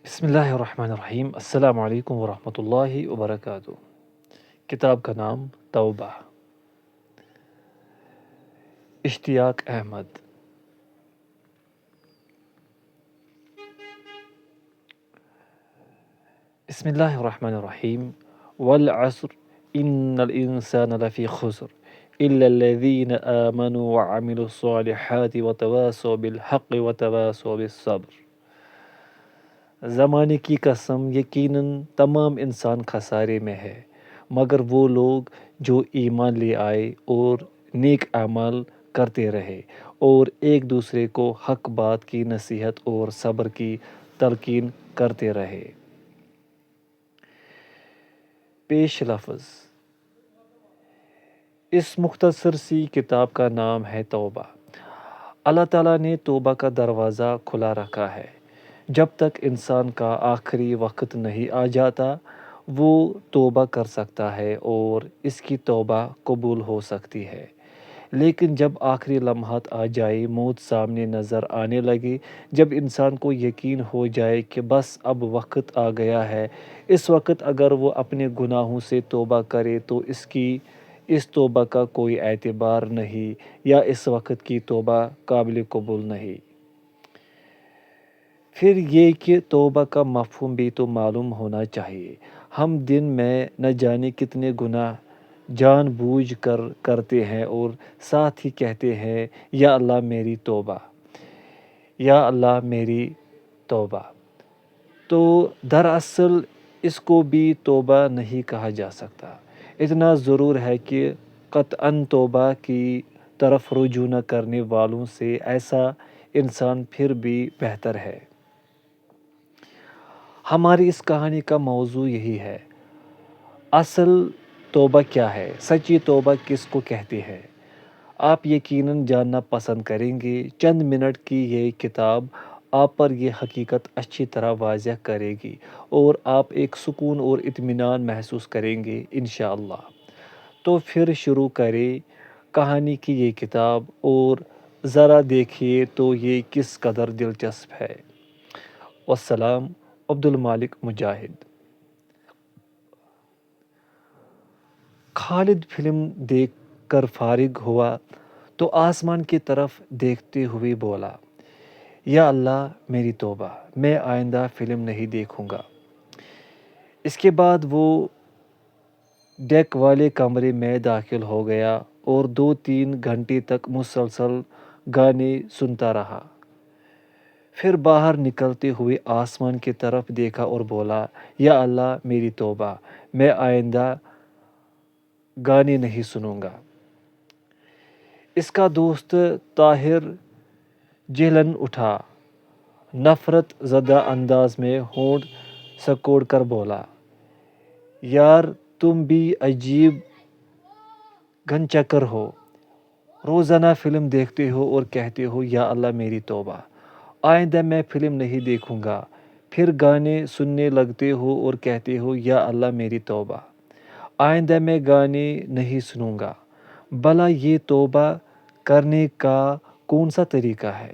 بسم اللہ الرحمن الرحیم، السلام علیکم ورحمۃ اللہ وبرکاتہ۔ کتاب کا نام توبہ، اشتیاق احمد۔ بسم اللہ الرحمن الرحیم، والعصر ان الانسان لفی خسر الا الذین آمنوا وعملوا الصالحات وتواصوا بالحق وتواصوا بالصبر۔ زمانے کی قسم، یقیناً تمام انسان خسارے میں ہے مگر وہ لوگ جو ایمان لے آئے اور نیک اعمال کرتے رہے اور ایک دوسرے کو حق بات کی نصیحت اور صبر کی تلقین کرتے رہے۔ پیش لفظ: اس مختصر سی کتاب کا نام ہے توبہ۔ اللہ تعالیٰ نے توبہ کا دروازہ کھلا رکھا ہے۔ جب تک انسان کا آخری وقت نہیں آ جاتا وہ توبہ کر سکتا ہے اور اس کی توبہ قبول ہو سکتی ہے، لیکن جب آخری لمحات آ جائے، موت سامنے نظر آنے لگے، جب انسان کو یقین ہو جائے کہ بس اب وقت آ گیا ہے، اس وقت اگر وہ اپنے گناہوں سے توبہ کرے تو اس توبہ کا کوئی اعتبار نہیں یا اس وقت کی توبہ قابل قبول نہیں۔ پھر یہ کہ توبہ کا مفہوم بھی تو معلوم ہونا چاہیے۔ ہم دن میں نہ جانے کتنے گناہ جان بوجھ کر کرتے ہیں اور ساتھ ہی کہتے ہیں یا اللہ میری توبہ، یا اللہ میری توبہ۔ تو دراصل اس کو بھی توبہ نہیں کہا جا سکتا۔ اتنا ضرور ہے کہ قطعاً توبہ کی طرف رجوع نہ کرنے والوں سے ایسا انسان پھر بھی بہتر ہے۔ ہماری اس کہانی کا موضوع یہی ہے، اصل توبہ کیا ہے، سچی توبہ کس کو کہتے ہیں؟ آپ یقیناً جاننا پسند کریں گے۔ چند منٹ کی یہ کتاب آپ پر یہ حقیقت اچھی طرح واضح کرے گی اور آپ ایک سکون اور اطمینان محسوس کریں گے انشاءاللہ۔ تو پھر شروع کریں کہانی کی یہ کتاب اور ذرا دیکھیے تو یہ کس قدر دلچسپ ہے۔ والسلام، عبد المالک مجاہد۔ خالد فلم دیکھ کر فارغ ہوا تو آسمان کی طرف دیکھتے ہوئے بولا، یا اللہ میری توبہ، میں آئندہ فلم نہیں دیکھوں گا۔ اس کے بعد وہ ڈیک والے کمرے میں داخل ہو گیا اور 2-3 گھنٹے تک مسلسل گانے سنتا رہا۔ پھر باہر نکلتے ہوئے آسمان کی طرف دیکھا اور بولا، یا اللہ میری توبہ، میں آئندہ گانے نہیں سنوں گا۔ اس کا دوست طاہر جہلن اٹھا، نفرت زدہ انداز میں ہونٹ سکوڑ کر بولا، یار تم بھی عجیب گن چکر ہو، روزانہ فلم دیکھتے ہو اور کہتے ہو یا اللہ میری توبہ، آئندہ میں فلم نہیں دیکھوں گا، پھر گانے سننے لگتے ہو اور کہتے ہو یا اللہ میری توبہ، آئندہ میں گانے نہیں سنوں گا۔ بھلا یہ توبہ کرنے کا کون سا طریقہ ہے؟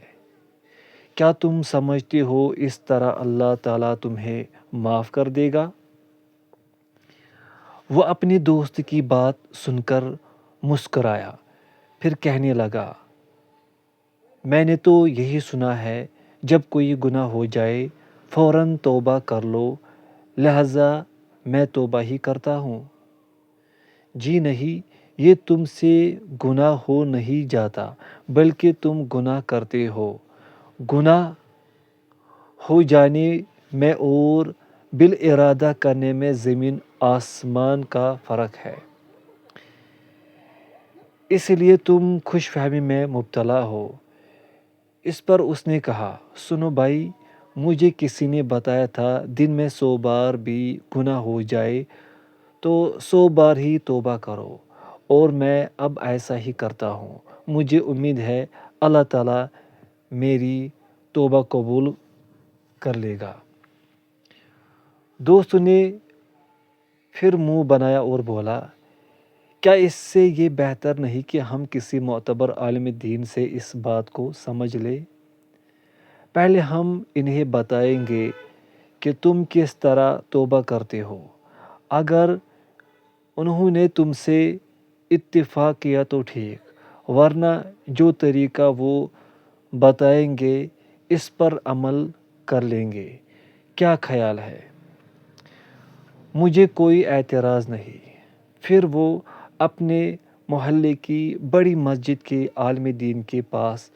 کیا تم سمجھتے ہو اس طرح اللہ تعالیٰ تمہیں معاف کر دے گا؟ وہ اپنے دوست کی بات سن کر مسکرایا، پھر کہنے لگا، میں نے تو یہی سنا ہے جب کوئی گناہ ہو جائے فوراً توبہ کر لو، لہٰذا میں توبہ ہی کرتا ہوں۔ جی نہیں، یہ تم سے گناہ ہو نہیں جاتا بلکہ تم گناہ کرتے ہو۔ گناہ ہو جانے میں اور بالارادہ کرنے میں زمین آسمان کا فرق ہے، اس لیے تم خوش فہمی میں مبتلا ہو۔ اس پر اس نے کہا، سنو بھائی، مجھے کسی نے بتایا تھا دن میں 100 بار بھی گناہ ہو جائے تو 100 بار ہی توبہ کرو، اور میں اب ایسا ہی کرتا ہوں۔ مجھے امید ہے اللہ تعالیٰ میری توبہ قبول کر لے گا۔ دوست نے پھر منہ بنایا اور بولا، کیا اس سے یہ بہتر نہیں کہ ہم کسی معتبر عالم دین سے اس بات کو سمجھ لیں؟ پہلے ہم انہیں بتائیں گے کہ تم کس طرح توبہ کرتے ہو۔ اگر انہوں نے تم سے اتفاق کیا تو ٹھیک، ورنہ جو طریقہ وہ بتائیں گے اس پر عمل کر لیں گے۔ کیا خیال ہے؟ مجھے کوئی اعتراض نہیں۔ پھر وہ اپنے محلے کی بڑی مسجد کے عالم دین کے پاس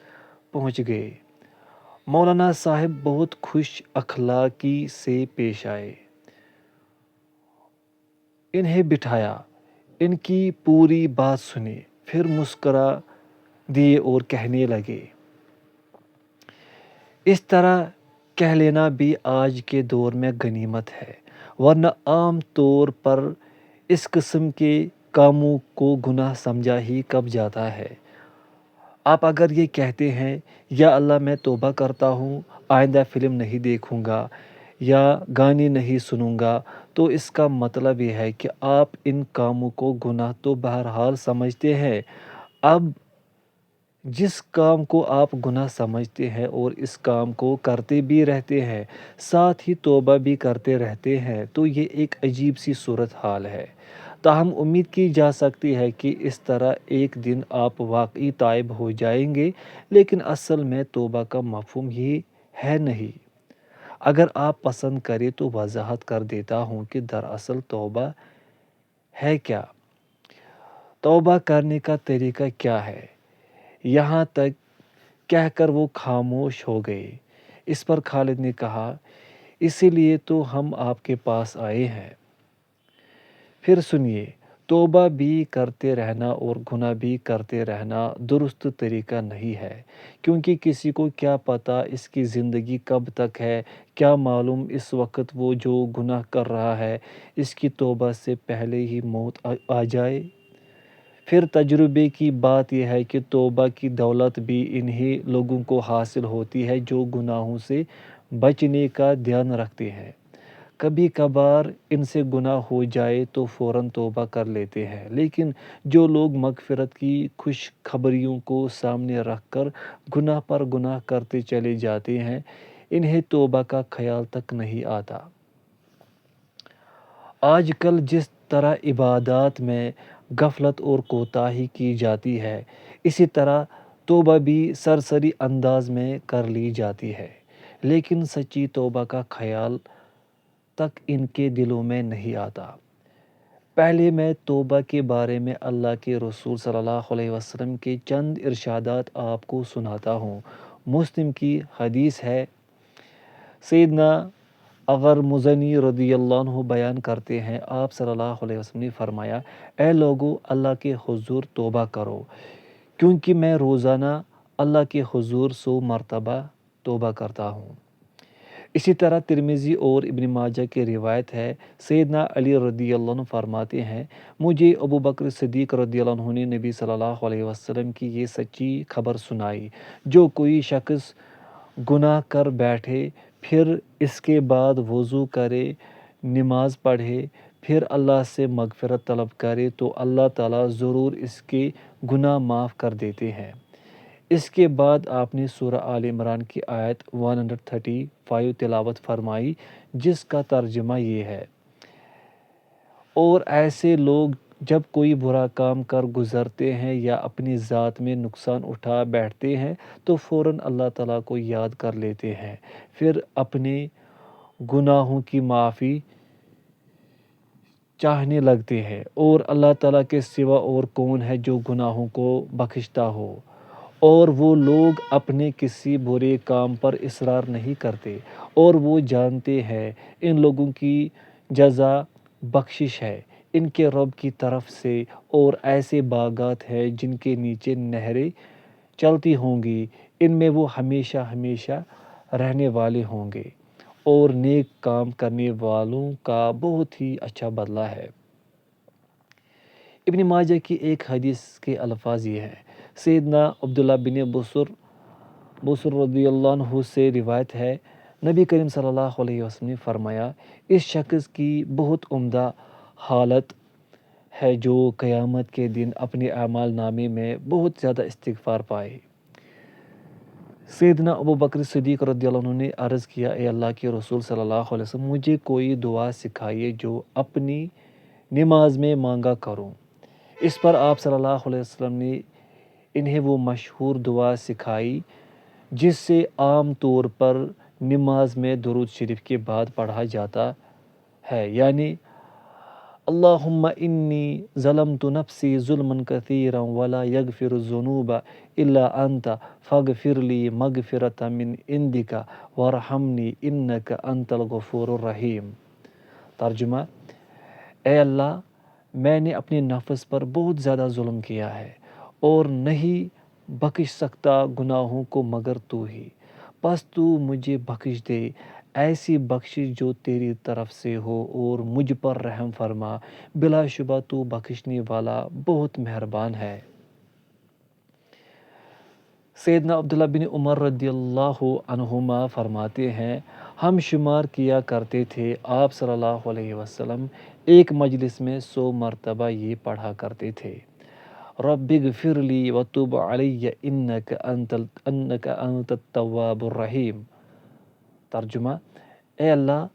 پہنچ گئے۔ مولانا صاحب بہت خوش اخلاقی سے پیش آئے، انہیں بٹھایا، ان کی پوری بات سنی، پھر مسکرا دیے اور کہنے لگے، اس طرح کہہ لینا بھی آج کے دور میں غنیمت ہے، ورنہ عام طور پر اس قسم کے کاموں کو گناہ سمجھا ہی کب جاتا ہے۔ آپ اگر یہ کہتے ہیں، یا اللہ میں توبہ کرتا ہوں، آئندہ فلم نہیں دیکھوں گا یا گانے نہیں سنوں گا، تو اس کا مطلب یہ ہے کہ آپ ان کاموں کو گناہ تو بہرحال سمجھتے ہیں۔ اب جس کام کو آپ گناہ سمجھتے ہیں اور اس کام کو کرتے بھی رہتے ہیں، ساتھ ہی توبہ بھی کرتے رہتے ہیں، تو یہ ایک عجیب سی صورتحال ہے۔ تاہم امید کی جا سکتی ہے کہ اس طرح ایک دن آپ واقعی تائب ہو جائیں گے، لیکن اصل میں توبہ کا مفہوم یہ ہے نہیں۔ اگر آپ پسند کریں تو وضاحت کر دیتا ہوں کہ دراصل توبہ ہے کیا، توبہ کرنے کا طریقہ کیا ہے۔ یہاں تک کہہ کر وہ خاموش ہو گئے۔ اس پر خالد نے کہا، اسی لیے تو ہم آپ کے پاس آئے ہیں۔ پھر سنیے، توبہ بھی کرتے رہنا اور گناہ بھی کرتے رہنا درست طریقہ نہیں ہے، کیونکہ کسی کو کیا پتہ اس کی زندگی کب تک ہے، کیا معلوم اس وقت وہ جو گناہ کر رہا ہے اس کی توبہ سے پہلے ہی موت آ جائے۔ پھر تجربے کی بات یہ ہے کہ توبہ کی دولت بھی انہی لوگوں کو حاصل ہوتی ہے جو گناہوں سے بچنے کا دھیان رکھتے ہیں۔ کبھی کبھار ان سے گناہ ہو جائے تو فوراً توبہ کر لیتے ہیں، لیکن جو لوگ مغفرت کی خوش خبریوں کو سامنے رکھ کر گناہ پر گناہ کرتے چلے جاتے ہیں، انہیں توبہ کا خیال تک نہیں آتا۔ آج کل جس طرح عبادات میں غفلت اور کوتاہی کی جاتی ہے، اسی طرح توبہ بھی سرسری انداز میں کر لی جاتی ہے، لیکن سچی توبہ کا خیال تک ان کے دلوں میں نہیں آتا۔ پہلے میں توبہ کے بارے میں اللہ کے رسول صلی اللہ علیہ وسلم کے چند ارشادات آپ کو سناتا ہوں۔ مسلم کی حدیث ہے، سیدنا اغر مزنی رضی اللہ عنہ بیان کرتے ہیں، آپ صلی اللہ علیہ وسلم نے فرمایا، اے لوگو، اللہ کے حضور توبہ کرو، کیونکہ میں روزانہ اللہ کے حضور 100 مرتبہ توبہ کرتا ہوں۔ اسی طرح ترمذی اور ابن ماجہ کی روایت ہے، سیدنا علی رضی اللہ عنہ فرماتے ہیں، مجھے ابو بکر صدیق رضی اللہ عنہ نے نبی صلی اللہ علیہ وسلم کی یہ سچی خبر سنائی، جو کوئی شخص گناہ کر بیٹھے، پھر اس کے بعد وضو کرے، نماز پڑھے، پھر اللہ سے مغفرت طلب کرے تو اللہ تعالیٰ ضرور اس کے گناہ معاف کر دیتے ہیں۔ اس کے بعد آپ نے سورہ آل عمران کی آیت 135 تلاوت فرمائی، جس کا ترجمہ یہ ہے، اور ایسے لوگ جب کوئی برا کام کر گزرتے ہیں یا اپنی ذات میں نقصان اٹھا بیٹھتے ہیں تو فوراً اللہ تعالیٰ کو یاد کر لیتے ہیں، پھر اپنے گناہوں کی معافی چاہنے لگتے ہیں، اور اللہ تعالیٰ کے سوا اور کون ہے جو گناہوں کو بخشتا ہو، اور وہ لوگ اپنے کسی برے کام پر اصرار نہیں کرتے، اور وہ جانتے ہیں ان لوگوں کی جزا بخشش ہے ان کے رب کی طرف سے، اور ایسے باغات ہیں جن کے نیچے نہریں چلتی ہوں گی، ان میں وہ ہمیشہ ہمیشہ رہنے والے ہوں گے، اور نیک کام کرنے والوں کا بہت ہی اچھا بدلہ ہے۔ ابن ماجہ کی ایک حدیث کے الفاظ یہ ہیں، سیدنا عبداللہ بن بصر رضی اللہ عنہ سے روایت ہے، نبی کریم صلی اللہ علیہ وسلم نے فرمایا، اس شخص کی بہت عمدہ حالت ہے جو قیامت کے دن اپنے اعمال نامے میں بہت زیادہ استغفار پائے، سیدنا ابو بکر صدیق رضی اللہ عنہ نے عرض کیا، اے اللہ کے رسول صلی اللہ علیہ وسلم، مجھے کوئی دعا سکھائیے جو اپنی نماز میں مانگا کروں۔ اس پر آپ صلی اللہ علیہ وسلم نے انہیں وہ مشہور دعا سکھائی جس سے عام طور پر نماز میں درود شریف کے بعد پڑھا جاتا ہے، یعنی اللہم انی ظلمت نفسی ظلما کثیرا ولا یغفر الذنوب الا انت فاغفر لی مغفرۃ من عندک وارحمنی انک انت الغفور الرحیم۔ ترجمہ: اے اللہ، میں نے اپنے نفس پر بہت زیادہ ظلم کیا ہے اور نہیں بخش سکتا گناہوں کو مگر تو ہی، پس تو مجھے بخش دے، ایسی بخشش جو تیری طرف سے ہو اور مجھ پر رحم فرما، بلا شبہ تو بخشنے والا بہت مہربان ہے۔ سیدنا عبداللہ بن عمر رضی اللہ عنہما فرماتے ہیں، ہم شمار کیا کرتے تھے، آپ صلی اللہ علیہ وسلم ایک مجلس میں 100 مرتبہ یہ پڑھا کرتے تھے، رب اغفر لی وتب علی انک انت التواب الرحیم۔ ترجمہ: اے اللہ،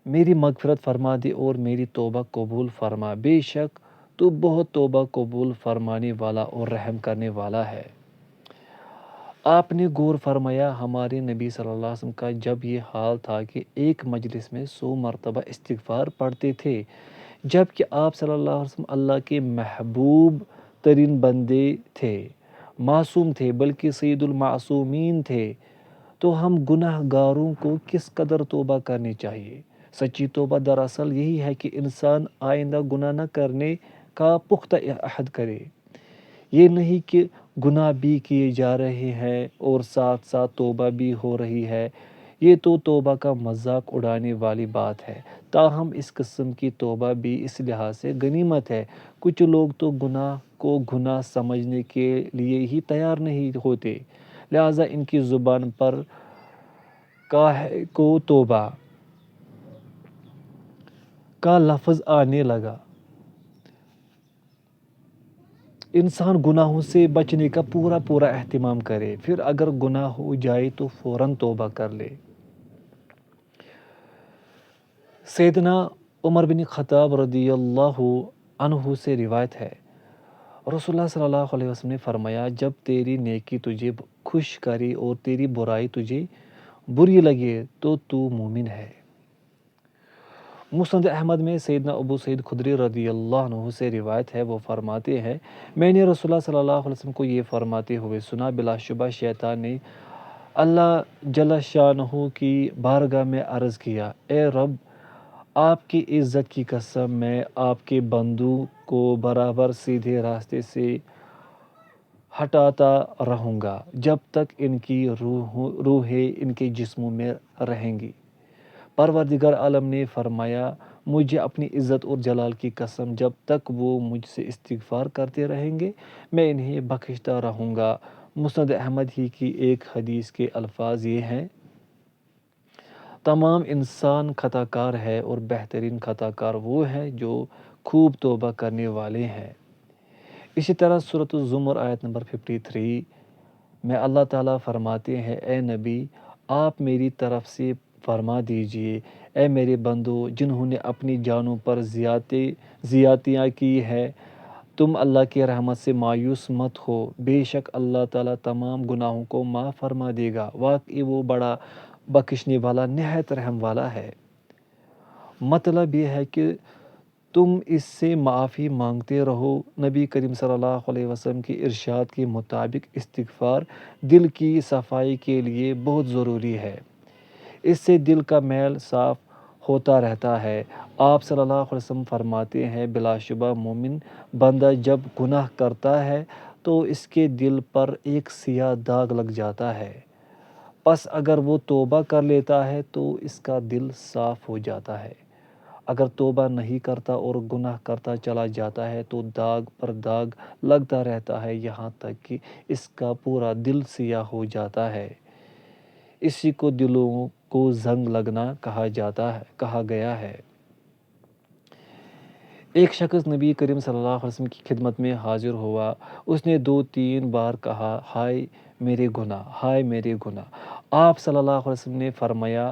میری مغفرت فرما دے اور میری توبہ قبول فرما، بے شک تو بہت توبہ قبول فرمانے والا اور رحم کرنے والا ہے۔ آپ نے غور فرمایا، ہمارے نبی صلی اللہ علیہ وسلم کا جب یہ حال تھا کہ ایک مجلس میں 100 مرتبہ استغفار پڑھتے تھے، جبکہ آپ صلی اللہ علیہ وسلم اللہ کے محبوب ترین بندے تھے، معصوم تھے، بلکہ سید المعصومین تھے، تو ہم گناہ گاروں کو کس قدر توبہ کرنی چاہیے۔ سچی توبہ دراصل یہی ہے کہ انسان آئندہ گناہ نہ کرنے کا پختہ عہد کرے۔ یہ نہیں کہ گناہ بھی کیے جا رہے ہیں اور ساتھ ساتھ توبہ بھی ہو رہی ہے، یہ تو توبہ کا مذاق اڑانے والی بات ہے۔ تاہم اس قسم کی توبہ بھی اس لحاظ سے غنیمت ہے، کچھ لوگ تو گناہ کو گناہ سمجھنے کے لیے ہی تیار نہیں ہوتے، لہٰذا ان کی زبان پر کاہے کو توبہ کا لفظ آنے لگا، انسان گناہوں سے بچنے کا پورا اہتمام کرے، پھر اگر گناہ ہو جائے تو فوراً توبہ کر لے۔ سیدنا عمر بن خطاب رضی اللہ عنہ سے روایت ہے، رسول اللہ صلی اللہ علیہ وسلم نے فرمایا، جب تیری نیکی تجھے خوش کرے اور تیری برائی تجھے بری لگے تو تو مومن ہے۔ مسند احمد میں سیدنا ابو سعید خدری رضی اللہ عنہ سے روایت ہے، وہ فرماتے ہیں، میں نے رسول اللہ صلی اللہ علیہ وسلم کو یہ فرماتے ہوئے سنا، بلا شبہ شیطان نے اللہ جل شانہ کی بارگاہ میں عرض کیا، اے رب، آپ کی عزت کی قسم، میں آپ کے بندوں کو برابر سیدھے راستے سے ہٹاتا رہوں گا جب تک ان کی روحیں ان کے جسموں میں رہیں گی۔ پروردگار عالم نے فرمایا، مجھے اپنی عزت اور جلال کی قسم، جب تک وہ مجھ سے استغفار کرتے رہیں گے میں انہیں بخشتا رہوں گا۔ مسند احمد ہی کی ایک حدیث کے الفاظ یہ ہیں، تمام انسان خطا کار ہے اور بہترین خطا کار وہ ہیں جو خوب توبہ کرنے والے ہیں۔ اسی طرح سورۃ الزمر آیت نمبر 53 میں اللہ تعالیٰ فرماتے ہیں، اے نبی، آپ میری طرف سے فرما دیجئے، اے میرے بندو جنہوں نے اپنی جانوں پر زیادتیاں کی ہے، تم اللہ کی رحمت سے مایوس مت ہو، بے شک اللہ تعالیٰ تمام گناہوں کو معاف فرما دے گا، واقعی وہ بڑا بخشنے والا نہایت رحم والا ہے۔ مطلب یہ ہے کہ تم اس سے معافی مانگتے رہو۔ نبی کریم صلی اللہ علیہ وسلم کے ارشاد کے مطابق استغفار دل کی صفائی کے لیے بہت ضروری ہے، اس سے دل کا میل صاف ہوتا رہتا ہے۔ آپ صلی اللہ علیہ وسلم فرماتے ہیں، بلا شبہ مومن بندہ جب گناہ کرتا ہے تو اس کے دل پر ایک سیاہ داغ لگ جاتا ہے، پس اگر وہ توبہ کر لیتا ہے تو اس کا دل صاف ہو جاتا ہے، اگر توبہ نہیں کرتا اور گناہ کرتا چلا جاتا ہے تو داغ پر داغ لگتا رہتا ہے، یہاں تک کہ اس کا پورا دل سیاہ ہو جاتا ہے۔ اسی کو دلوں کو زنگ لگنا کہا گیا ہے۔ ایک شخص نبی کریم صلی اللہ علیہ وسلم کی خدمت میں حاضر ہوا۔ اس نے 2-3 بار کہا، ہائے میرے گناہ، ہائے میرے گناہ۔ آپ صلی اللہ علیہ وسلم نے فرمایا،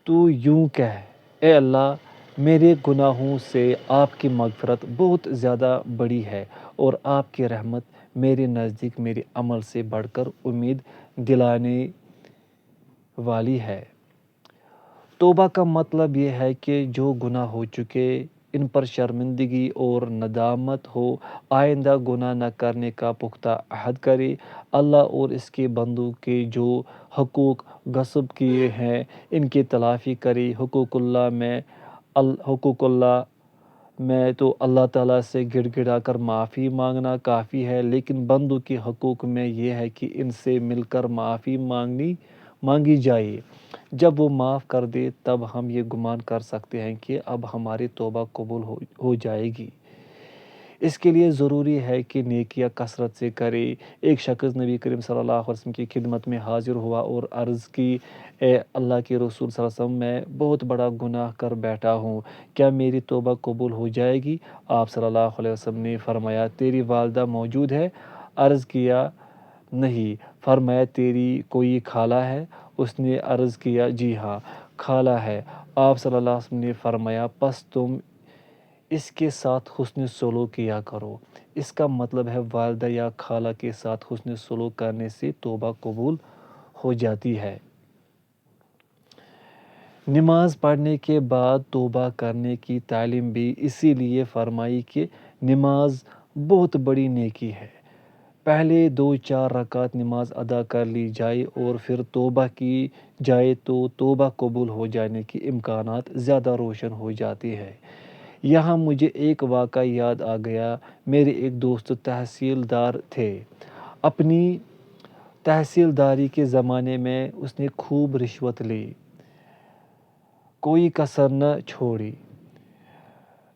تو یوں کہہ، اے اللہ، میرے گناہوں سے آپ کی مغفرت بہت زیادہ بڑی ہے اور آپ کی رحمت میرے نزدیک میرے عمل سے بڑھ کر امید دلانے والی ہے۔ توبہ کا مطلب یہ ہے کہ جو گناہ ہو چکے ان پر شرمندگی اور ندامت ہو، آئندہ گناہ نہ کرنے کا پختہ عہد کرے، اللہ اور اس کے بندوں کے جو حقوق غصب کیے ہیں ان کی تلافی کرے۔ حقوق اللہ میں تو اللہ تعالیٰ سے گڑ گڑا کر معافی مانگنا کافی ہے، لیکن بندوں کے حقوق میں یہ ہے کہ ان سے مل کر معافی مانگی جائے۔ جب وہ معاف کر دے تب ہم یہ گمان کر سکتے ہیں کہ اب ہماری توبہ قبول ہو جائے گی۔ اس کے لیے ضروری ہے کہ نیکیاں کثرت سے کرے۔ ایک شخص نبی کریم صلی اللہ علیہ وسلم کی خدمت میں حاضر ہوا اور عرض کی، اے اللہ کے رسول صلی اللہ علیہ وسلم، میں بہت بڑا گناہ کر بیٹھا ہوں، کیا میری توبہ قبول ہو جائے گی؟ آپ صلی اللہ علیہ وسلم نے فرمایا، تیری والدہ موجود ہے؟ عرض کیا، نہیں۔ فرمایا، تیری کوئی خالہ ہے؟ اس نے عرض کیا، جی ہاں، خالہ ہے۔ آپ صلی اللہ علیہ وسلم نے فرمایا، پس تم اس کے ساتھ حسن سلوک کیا کرو۔ اس کا مطلب ہے والدہ یا خالہ کے ساتھ حسن سلوک کرنے سے توبہ قبول ہو جاتی ہے۔ نماز پڑھنے کے بعد توبہ کرنے کی تعلیم بھی اسی لیے فرمائی کہ نماز بہت بڑی نیکی ہے۔ پہلے 2-4 رکعت نماز ادا کر لی جائے اور پھر توبہ کی جائے تو توبہ قبول ہو جانے کے امکانات زیادہ روشن ہو جاتے ہیں۔ یہاں مجھے ایک واقعہ یاد آ گیا۔ میرے ایک دوست تحصیلدار تھے۔ اپنی تحصیلداری کے زمانے میں اس نے خوب رشوت لی، کوئی کسر نہ چھوڑی۔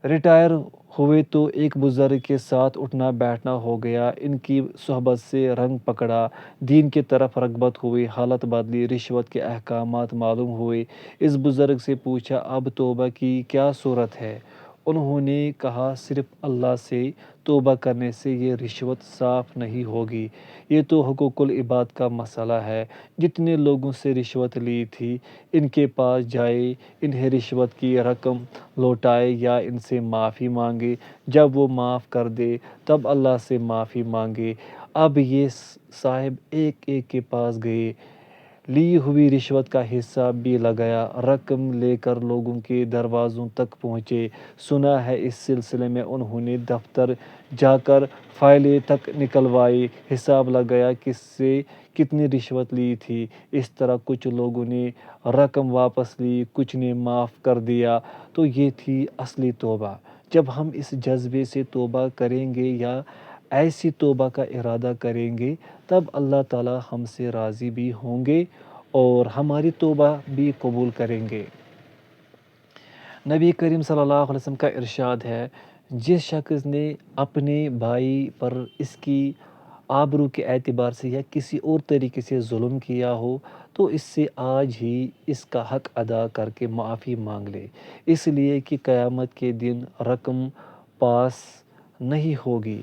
ریٹائر ہوئے تو ایک بزرگ کے ساتھ اٹھنا بیٹھنا ہو گیا۔ ان کی صحبت سے رنگ پکڑا، دین کی طرف رغبت ہوئی، حالت بدلی، رشوت کے احکامات معلوم ہوئے۔ اس بزرگ سے پوچھا، اب توبہ کی کیا صورت ہے؟ انہوں نے کہا، صرف اللہ سے توبہ کرنے سے یہ رشوت صاف نہیں ہوگی، یہ تو حقوق العباد کا مسئلہ ہے۔ جتنے لوگوں سے رشوت لی تھی ان کے پاس جائے، انہیں رشوت کی رقم لوٹائے یا ان سے معافی مانگے۔ جب وہ معاف کر دے تب اللہ سے معافی مانگے۔ اب یہ صاحب ایک ایک کے پاس گئے، لی ہوئی رشوت کا حساب بھی لگایا، رقم لے کر لوگوں کے دروازوں تک پہنچے۔ سنا ہے اس سلسلے میں انہوں نے دفتر جا کر فائلیں تک نکلوائیں، حساب لگایا کس سے کتنی رشوت لی تھی۔ اس طرح کچھ لوگوں نے رقم واپس لی، کچھ نے معاف کر دیا۔ تو یہ تھی اصلی توبہ۔ جب ہم اس جذبے سے توبہ کریں گے یا ایسی توبہ کا ارادہ کریں گے تب اللہ تعالیٰ ہم سے راضی بھی ہوں گے اور ہماری توبہ بھی قبول کریں گے۔ نبی کریم صلی اللہ علیہ وسلم کا ارشاد ہے، جس شخص نے اپنے بھائی پر اس کی آبرو کے اعتبار سے یا کسی اور طریقے سے ظلم کیا ہو تو اس سے آج ہی اس کا حق ادا کر کے معافی مانگ لے، اس لیے کہ قیامت کے دن رقم پاس نہیں ہوگی،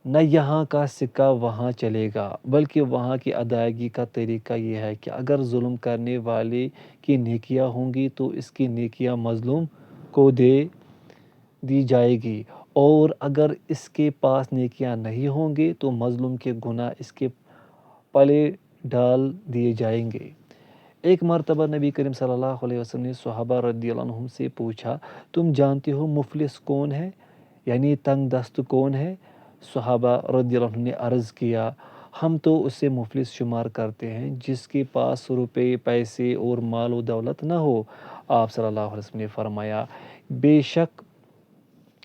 نہ یہاں کا سکہ وہاں چلے گا، بلکہ وہاں کی ادائیگی کا طریقہ یہ ہے کہ اگر ظلم کرنے والے کی نیکیاں ہوں گی تو اس کی نیکیاں مظلوم کو دی جائے گی، اور اگر اس کے پاس نیکیاں نہیں ہوں گے تو مظلوم کے گناہ اس کے پلے ڈال دیے جائیں گے۔ ایک مرتبہ نبی کریم صلی اللہ علیہ وسلم نے صحابہ رضی اللہ عنہم سے پوچھا، تم جانتے ہو مفلس کون ہے؟ یعنی تنگ دست کون ہے؟ صحابہ رضی اللہ عنہم نے عرض کیا، ہم تو اسے مفلس شمار کرتے ہیں جس کے پاس روپے، پیسے اور مال و دولت نہ ہو۔ آپ صلی اللہ علیہ وسلم نے فرمایا، بے شک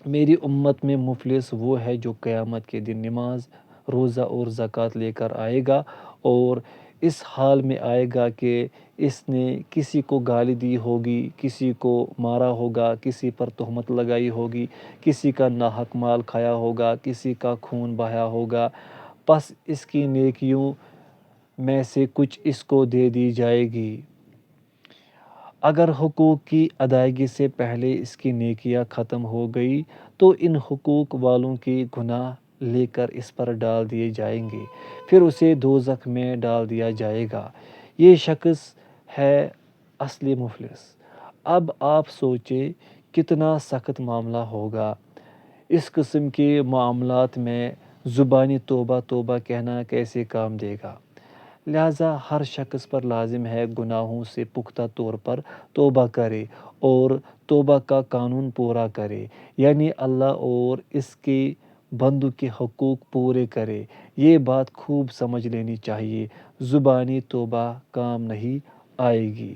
میری امت میں مفلس وہ ہے جو قیامت کے دن نماز، روزہ اور زکوٰۃ لے کر آئے گا اور اس حال میں آئے گا کہ اس نے کسی کو گالی دی ہوگی، کسی کو مارا ہوگا، کسی پر تہمت لگائی ہوگی، کسی کا ناحق مال کھایا ہوگا، کسی کا خون بہایا ہوگا، پس اس کی نیکیوں میں سے کچھ اس کو دے دی جائے گی۔ اگر حقوق کی ادائیگی سے پہلے اس کی نیکیاں ختم ہو گئی تو ان حقوق والوں کے گناہ لے کر اس پر ڈال دیے جائیں گے، پھر اسے دوزخ میں ڈال دیا جائے گا۔ یہ شخص ہے اصلی مفلس۔ اب آپ سوچیں کتنا سخت معاملہ ہوگا۔ اس قسم کے معاملات میں زبانی توبہ توبہ کہنا کیسے کام دے گا؟ لہٰذا ہر شخص پر لازم ہے گناہوں سے پختہ طور پر توبہ کرے اور توبہ کا قانون پورا کرے، یعنی اللہ اور اس کے بندوں کے حقوق پورے کرے۔ یہ بات خوب سمجھ لینی چاہیے، زبانی توبہ کام نہیں آئے گی۔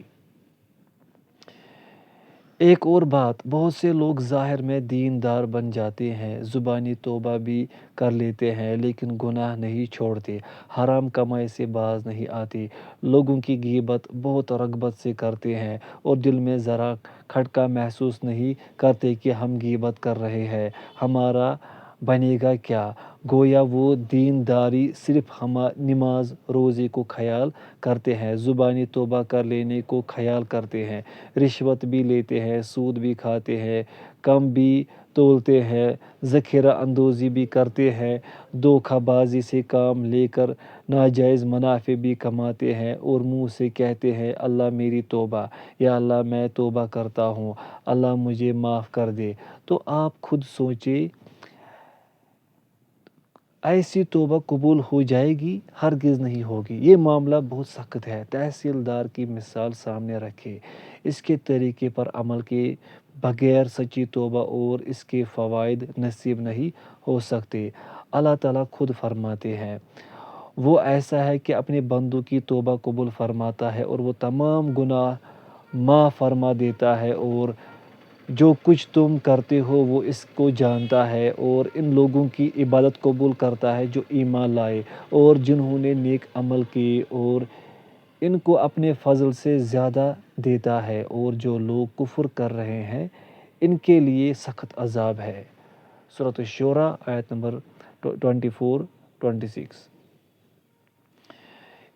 ایک اور بات، بہت سے لوگ ظاہر میں دیندار بن جاتے ہیں، زبانی توبہ بھی کر لیتے ہیں، لیکن گناہ نہیں چھوڑتے، حرام کمائی سے باز نہیں آتے، لوگوں کی غیبت بہت رغبت سے کرتے ہیں اور دل میں ذرا کھٹکا محسوس نہیں کرتے کہ ہم غیبت کر رہے ہیں، ہمارا بنے گا کیا؟ گویا وہ دینداری صرف نماز روزے کو خیال کرتے ہیں، زبانی توبہ کر لینے کو خیال کرتے ہیں، رشوت بھی لیتے ہیں، سود بھی کھاتے ہیں، کم بھی تولتے ہیں، ذخیرہ اندوزی بھی کرتے ہیں، دھوکہ بازی سے کام لے کر ناجائز منافع بھی کماتے ہیں اور منہ سے کہتے ہیں اللہ میری توبہ، یا اللہ میں توبہ کرتا ہوں، اللہ مجھے معاف کر دے۔ تو آپ خود سوچیں، ایسی توبہ قبول ہو جائے گی؟ ہرگز نہیں ہوگی۔ یہ معاملہ بہت سخت ہے۔ تحصیلدار کی مثال سامنے رکھیں، اس کے طریقے پر عمل کے بغیر سچی توبہ اور اس کے فوائد نصیب نہیں ہو سکتے۔ اللہ تعالیٰ خود فرماتے ہیں، وہ ایسا ہے کہ اپنے بندوں کی توبہ قبول فرماتا ہے اور وہ تمام گناہ معاف فرما دیتا ہے، اور جو کچھ تم کرتے ہو وہ اس کو جانتا ہے، اور ان لوگوں کی عبادت قبول کرتا ہے جو ایمان لائے اور جنہوں نے نیک عمل کیے، اور ان کو اپنے فضل سے زیادہ دیتا ہے، اور جو لوگ کفر کر رہے ہیں ان کے لیے سخت عذاب ہے۔ سورۃ الشورى آیت نمبر 24-26۔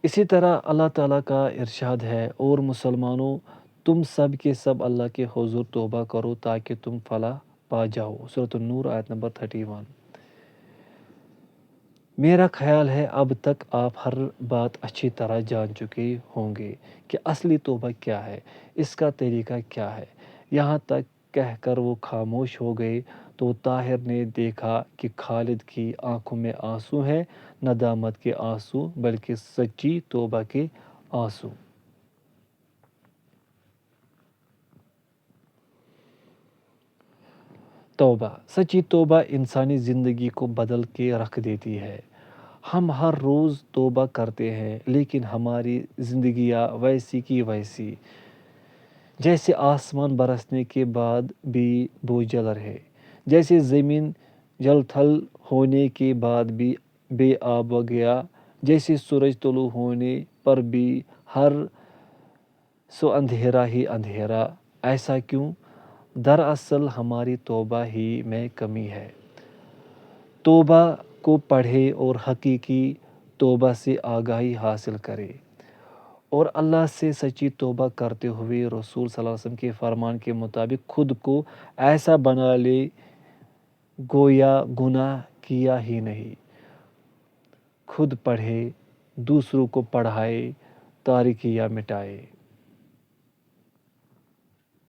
اسی طرح اللہ تعالیٰ کا ارشاد ہے، اور مسلمانوں تم سب کے سب اللہ کے حضور توبہ کرو تاکہ تم فلاح پا جاؤ۔ سورۃ النور آیت نمبر 31۔ میرا خیال ہے اب تک آپ ہر بات اچھی طرح جان چکے ہوں گے کہ اصلی توبہ کیا ہے، اس کا طریقہ کیا ہے۔ یہاں تک کہہ کر وہ خاموش ہو گئے تو طاہر نے دیکھا کہ خالد کی آنکھوں میں آنسو ہیں، ندامت کے آنسو بلکہ سچی توبہ کے آنسو۔ توبہ، سچی توبہ انسانی زندگی کو بدل کے رکھ دیتی ہے۔ ہم ہر روز توبہ کرتے ہیں لیکن ہماری زندگیاں ویسی کی ویسی، جیسے آسمان برسنے کے بعد بھی بوجھل رہے، جیسے زمین جل تھل ہونے کے بعد بھی بے آب و گیا، جیسے سورج طلوع ہونے پر بھی ہر سو اندھیرا ہی اندھیرا۔ ایسا کیوں؟ دراصل ہماری توبہ ہی میں کمی ہے۔ توبہ کو پڑھے اور حقیقی توبہ سے آگاہی حاصل کرے، اور اللہ سے سچی توبہ کرتے ہوئے رسول صلی اللہ علیہ وسلم کے فرمان کے مطابق خود کو ایسا بنا لے گویا گناہ کیا ہی نہیں، خود پڑھے، دوسروں کو پڑھائے، تاریکیاں مٹائے۔